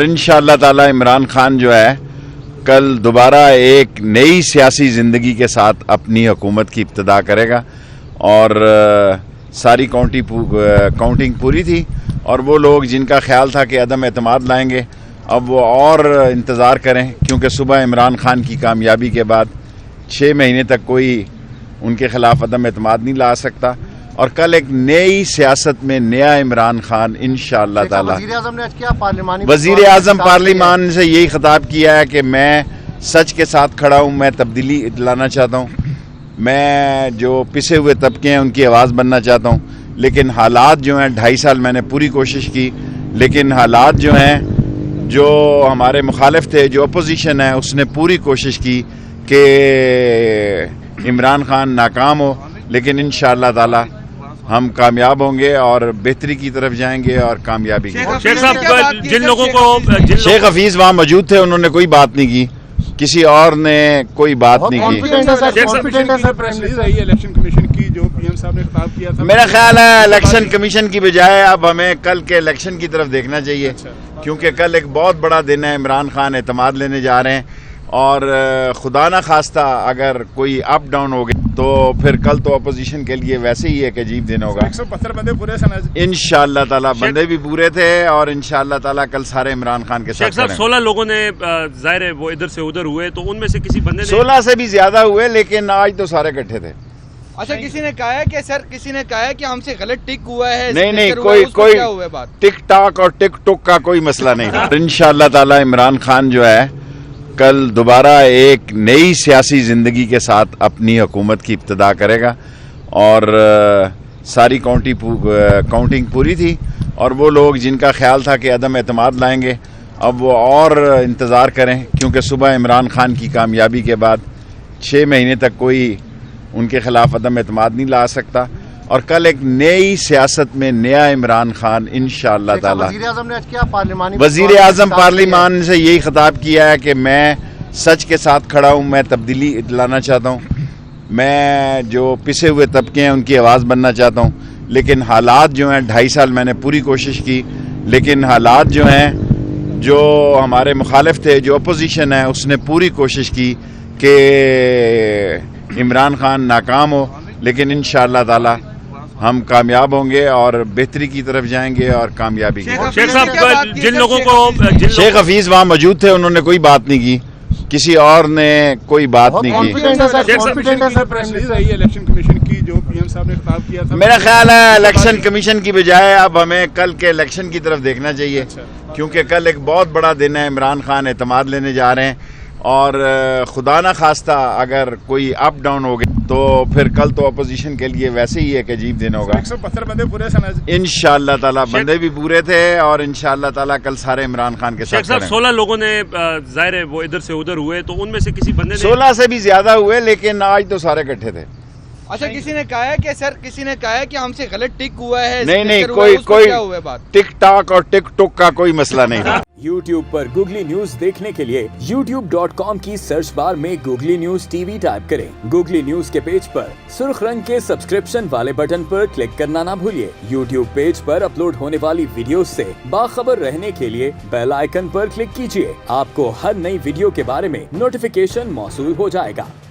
انشاءاللہ تعالی عمران خان جو ہے کل دوبارہ ایک نئی سیاسی زندگی کے ساتھ اپنی حکومت کی ابتدا کرے گا اور ساری کاؤنٹنگ پوری تھی اور وہ لوگ جن کا خیال تھا کہ عدم اعتماد لائیں گے اب وہ اور انتظار کریں، کیونکہ صبح عمران خان کی کامیابی کے بعد 6 مہینے تک کوئی ان کے خلاف عدم اعتماد نہیں لا سکتا اور کل ایک نئی سیاست میں نیا عمران خان انشاءاللہ تعالی وزیر اعظم پارلیمان سے یہی خطاب کیا ہے کہ میں سچ کے ساتھ کھڑا ہوں، میں تبدیلی لانا چاہتا ہوں، میں جو پسے ہوئے طبقے ہیں ان کی آواز بننا چاہتا ہوں، لیکن حالات جو ہیں 2.5 سال میں نے پوری کوشش کی، لیکن حالات جو ہیں جو ہمارے مخالف تھے، جو اپوزیشن ہے، اس نے پوری کوشش کی کہ عمران خان ناکام ہو، لیکن انشاءاللہ تعالی ہم کامیاب ہوں گے اور بہتری کی طرف جائیں گے اور کامیابی کی طرف۔ شیخ صاحب جن لوگوں کو شیخ حفیظ وہاں موجود تھے، انہوں نے کوئی بات نہیں کی، کسی اور نے کوئی بات نہیں کی۔ میرا خیال ہے الیکشن کمیشن کی بجائے اب ہمیں کل کے الیکشن کی طرف دیکھنا چاہیے، کیونکہ کل ایک بہت بڑا دن ہے، عمران خان اعتماد لینے جا رہے ہیں اور خدا نہ خواستہ اگر کوئی اپ ڈاؤن ہو گیا تو پھر کل تو اپوزیشن کے لیے ویسے ہی ایک عجیب دن ہوگا۔ 170 بندے پورے سن انشاءاللہ تعالی بندے بھی پورے تھے اور انشاءاللہ تعالی کل سارے عمران خان کے ساتھ صاحب 16 لوگوں نے ظاہر ہے وہ ادھر سے ادھر ہوئے، تو ان میں سے کسی بندے نے 16 سے بھی زیادہ ہوئے، لیکن آج تو سارے اکٹھے تھے۔ اچھا، کسی نے کہا ہے کہ سر کسی نے کہا ہے کہ ہم سے غلط ٹک ہوا ہے، نہیں کوئی ٹک ٹاک اور ٹک ٹک کا کوئی مسئلہ نہیں تھا۔ انشاءاللہ تعالی عمران خان جو ہے کل دوبارہ ایک نئی سیاسی زندگی کے ساتھ اپنی حکومت کی ابتدا کرے گا اور ساری کاؤنٹنگ پوری تھی اور وہ لوگ جن کا خیال تھا کہ عدم اعتماد لائیں گے اب وہ اور انتظار کریں، کیونکہ صبح عمران خان کی کامیابی کے بعد 6 مہینے تک کوئی ان کے خلاف عدم اعتماد نہیں لا سکتا اور کل ایک نئی سیاست میں نیا عمران خان انشاءاللہ تعالی وزیر اعظم پارلیمان سے یہی خطاب کیا ہے کہ میں سچ کے ساتھ کھڑا ہوں، میں تبدیلی لانا چاہتا ہوں، میں جو پسے ہوئے طبقے ہیں ان کی آواز بننا چاہتا ہوں، لیکن حالات جو ہیں 2.5 سال میں نے پوری کوشش کی، لیکن حالات جو ہیں جو ہمارے مخالف تھے، جو اپوزیشن ہے، اس نے پوری کوشش کی کہ عمران خان ناکام ہو، لیکن انشاءاللہ تعالی ہم کامیاب ہوں گے اور بہتری کی طرف جائیں گے اور کامیابی کی طرف۔ شیخ صاحب جن لوگوں کو شیخ حفیظ وہاں موجود تھے، انہوں نے کوئی بات نہیں کی، کسی اور نے کوئی بات نہیں کی۔ میرا خیال ہے الیکشن کمیشن کی بجائے اب ہمیں کل کے الیکشن کی طرف دیکھنا چاہیے، کیونکہ کل ایک بہت بڑا دن ہے، عمران خان اعتماد لینے جا رہے ہیں اور خدا نہ خواستہ اگر کوئی اپ ڈاؤن ہو گیا تو پھر کل تو اپوزیشن کے لیے ویسے ہی ایک عجیب دن ہوگا۔ 170 بندے پورے سن انشاءاللہ تعالی بندے بھی پورے تھے اور انشاءاللہ تعالی کل سارے عمران خان کے ساتھ۔ صاحب 16 لوگوں نے ظاہر ہے وہ ادھر سے ادھر ہوئے، تو ان میں سے کسی بندے نے 16 سے بھی زیادہ ہوئے، لیکن آج تو سارے اکٹھے تھے۔ اچھا، کسی نے کہا ہے کہ سر کسی نے کہا ہے کہ ہم سے غلط ٹک ہوا ہے، نہیں کوئی ٹک ٹاک اور ٹک ٹک کا کوئی مسئلہ نہیں تھا۔ YouTube پر گوگلی نیوز دیکھنے کے لیے youtube.com کی سرچ بار میں googly news T V type کریں۔ گوگلی نیوز کے پیج پر سرخ رنگ کے سبسکرپشن والے بٹن پر کلک کرنا نہ بھولیے۔ YouTube پیج پر اپلوڈ ہونے والی ویڈیوز سے باخبر رہنے کے لیے بیل آئیکن پر کلک کیجیے۔ آپ کو ہر نئی ویڈیو کے بارے میں نوٹیفیکیشن موصول ہو جائے گا۔